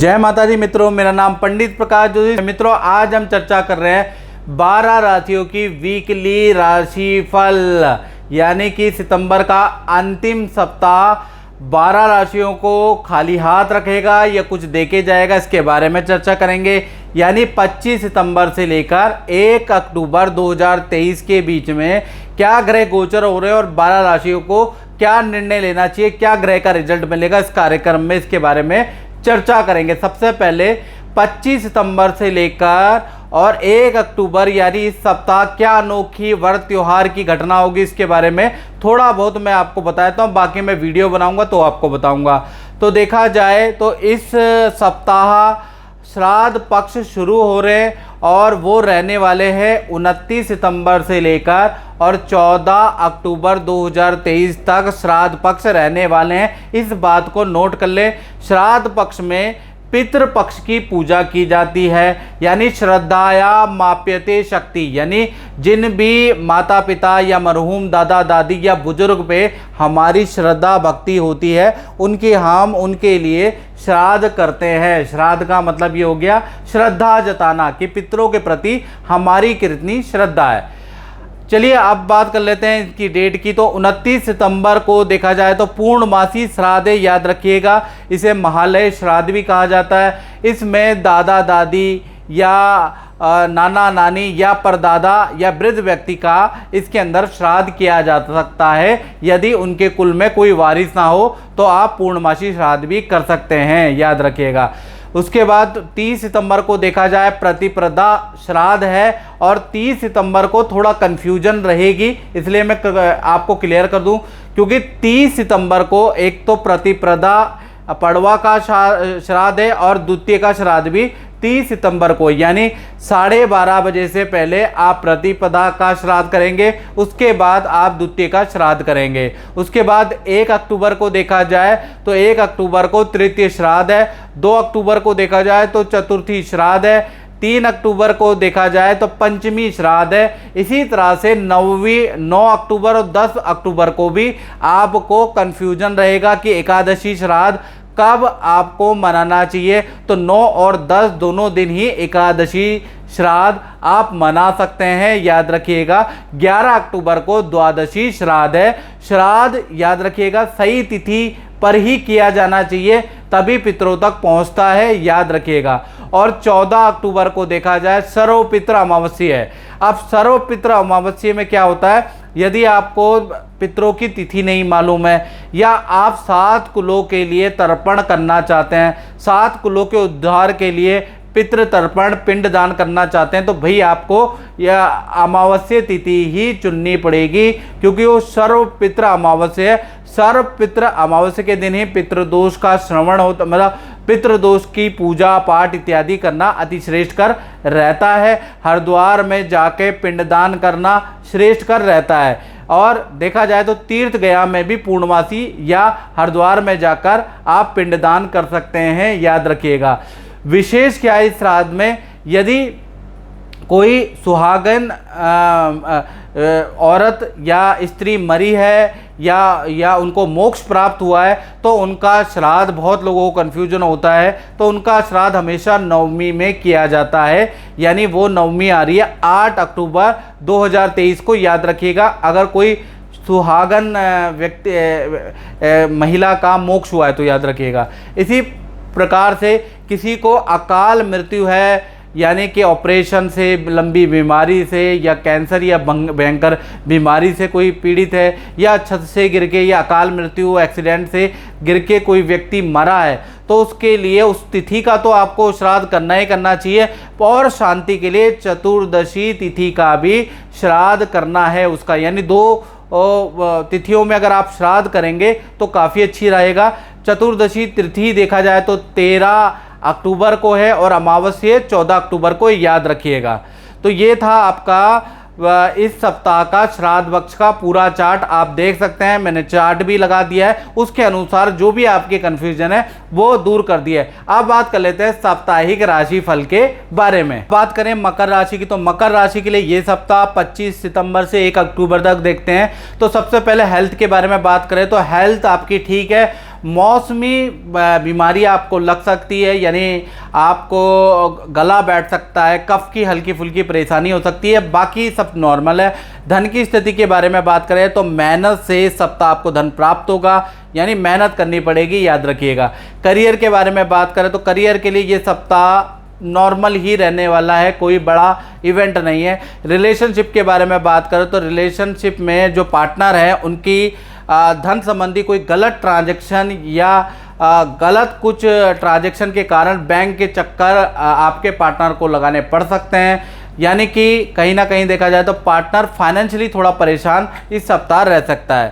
जय माता दी मित्रों, मेरा नाम पंडित प्रकाश जोशी। मित्रों, आज हम चर्चा कर रहे हैं 12 राशियों की वीकली राशिफल, यानी कि सितंबर का अंतिम सप्ताह 12 राशियों को खाली हाथ रखेगा या कुछ देके जाएगा, इसके बारे में चर्चा करेंगे। यानी 25 सितंबर से लेकर 1 अक्टूबर 2023 के बीच में क्या ग्रह गोचर हो रहे हैं और 12 राशियों को क्या निर्णय लेना चाहिए, क्या ग्रह का रिजल्ट मिलेगा, इस कार्यक्रम में इसके बारे में चर्चा करेंगे। सबसे पहले 25 सितंबर से लेकर और 1 अक्टूबर यानी इस सप्ताह क्या अनोखी व्रत त्योहार की घटना होगी, इसके बारे में थोड़ा बहुत मैं आपको बताता हूँ, बाकी मैं वीडियो बनाऊंगा तो आपको बताऊंगा। तो देखा जाए तो इस सप्ताह श्राद्ध पक्ष शुरू हो रहे हैं और वो रहने वाले हैं 29 सितंबर से लेकर और 14 अक्टूबर 2023 तक श्राद्ध पक्ष रहने वाले हैं। इस बात को नोट कर लें। श्राद्ध पक्ष में पितृ पक्ष की पूजा की जाती है, यानी श्रद्धाया माप्यते शक्ति, यानी जिन भी माता पिता या मरहूम दादा दादी या बुजुर्ग पे हमारी श्रद्धा भक्ति होती है हम उनके लिए श्राद्ध करते हैं। श्राद्ध का मतलब ये हो गया श्रद्धा जताना कि पितरों के प्रति हमारी कितनी श्रद्धा है। चलिए अब बात कर लेते हैं इसकी डेट की। तो 29 सितंबर को देखा जाए तो पूर्णमासी श्राद्ध, याद रखिएगा इसे महालय श्राद्ध भी कहा जाता है। इसमें दादा दादी या नाना नानी या परदादा या वृद्ध व्यक्ति का इसके अंदर श्राद्ध किया जा सकता है। यदि उनके कुल में कोई वारिस ना हो तो आप पूर्णमासी श्राद्ध भी कर सकते हैं, याद रखिएगा। उसके बाद 30 सितंबर को देखा जाए प्रतिप्रदा श्राद्ध है और 30 सितंबर को थोड़ा कन्फ्यूजन रहेगी, इसलिए मैं आपको क्लियर कर दूं, क्योंकि 30 सितंबर को एक तो प्रतिप्रदा पड़वा का श्राद्ध है और द्वितीय का श्राद्ध भी 30 सितंबर को, यानी 12:30 बजे से पहले आप प्रतिपदा का श्राद्ध करेंगे, उसके बाद आप द्वितीय का श्राद्ध करेंगे। उसके बाद 1 अक्टूबर को देखा जाए तो 1 अक्टूबर को तृतीय श्राद्ध है, 2 अक्टूबर को देखा जाए तो चतुर्थी श्राद्ध है, 3 अक्टूबर को देखा जाए तो पंचमी श्राद्ध है। इसी तरह से 9 अक्टूबर और 10 अक्टूबर को भी आपको कन्फ्यूजन रहेगा कि एकादशी श्राद्ध कब आपको मनाना चाहिए। तो 9 और 10 दोनों दिन ही एकादशी श्राद्ध आप मना सकते हैं, याद रखिएगा। 11 अक्टूबर को द्वादशी श्राद्ध है। श्राद्ध याद रखिएगा सही तिथि पर ही किया जाना चाहिए, तभी पितरों तक पहुंचता है, याद रखिएगा। और 14 अक्टूबर को देखा जाए सर्वपितृ अमावस्या है। अब सर्वपितृ अमावस्या में क्या होता है, यदि आपको पितरों की तिथि नहीं मालूम है या आप 7 कुलों के लिए तर्पण करना चाहते हैं, 7 कुलों के उद्धार के लिए पितृ तर्पण पिंड दान करना चाहते हैं, तो भाई आपको यह अमावस्या तिथि ही चुननी पड़ेगी, क्योंकि वो सर्वपितृ अमावस्या है। सर्वपितृ अमावस्या के दिन ही पितृदोष का श्रवण होता, मतलब पितृदोष की पूजा पाठ इत्यादि करना अतिश्रेष्ठ कर रहता है। हरिद्वार में जाके पिंडदान करना श्रेष्ठ कर रहता है। और देखा जाए तो तीर्थ गया में भी पूर्णमासी या हरिद्वार में जाकर आप पिंडदान कर सकते हैं, याद रखिएगा। विशेष क्या है इस श्राद्ध में, यदि कोई सुहागन औरत या स्त्री मरी है या उनको मोक्ष प्राप्त हुआ है तो उनका श्राद्ध, बहुत लोगों को कन्फ्यूजन होता है, तो उनका श्राद्ध हमेशा नवमी में किया जाता है, यानी वो नवमी आ रही है 8 अक्टूबर 2023 को, याद रखिएगा। अगर कोई सुहागन व्यक्ति महिला का मोक्ष हुआ है तो याद रखिएगा। इसी प्रकार से किसी को अकाल मृत्यु है, यानी कि ऑपरेशन से, लंबी बीमारी से या कैंसर या भयंकर बीमारी से कोई पीड़ित है, या छत से गिर के या अकाल मृत्यु एक्सीडेंट से गिर के कोई व्यक्ति मरा है, तो उसके लिए उस तिथि का तो आपको श्राद्ध करना ही करना चाहिए। और शांति के लिए चतुर्दशी तिथि का भी श्राद्ध करना है उसका, यानी 2 तिथियों में अगर आप श्राद्ध करेंगे तो काफ़ी अच्छी रहेगा। चतुर्दशी तिथि देखा जाए तो 13 अक्टूबर को है और अमावस्या 14 अक्टूबर को, याद रखिएगा। तो ये था आपका इस सप्ताह का श्राद्ध पक्ष का पूरा चार्ट, आप देख सकते हैं, मैंने चार्ट भी लगा दिया है, उसके अनुसार जो भी आपके कन्फ्यूजन है वो दूर कर दिया है। अब बात कर लेते हैं साप्ताहिक राशि फल के बारे में। बात करें मकर राशि की, तो मकर राशि के लिए ये सप्ताह 25 सितंबर से 1 अक्टूबर तक देखते हैं। तो सबसे पहले हेल्थ के बारे में बात करें तो हेल्थ आपकी ठीक है, मौसमी बीमारी आपको लग सकती है, यानी आपको गला बैठ सकता है, कफ की हल्की फुल्की परेशानी हो सकती है, बाकी सब नॉर्मल है। धन की स्थिति के बारे में बात करें तो मेहनत से इस सप्ताह आपको धन प्राप्त होगा, यानी मेहनत करनी पड़ेगी, याद रखिएगा। करियर के बारे में बात करें तो करियर के लिए ये सप्ताह नॉर्मल ही रहने वाला है, कोई बड़ा इवेंट नहीं है। रिलेशनशिप के बारे में बात करें तो रिलेशनशिप में जो पार्टनर है उनकी धन संबंधी कोई गलत ट्रांजैक्शन या गलत कुछ ट्रांजैक्शन के कारण बैंक के चक्कर आपके पार्टनर को लगाने पड़ सकते हैं, यानी कि कहीं ना कहीं देखा जाए तो पार्टनर फाइनेंशियली थोड़ा परेशान इस सप्ताह रह सकता है।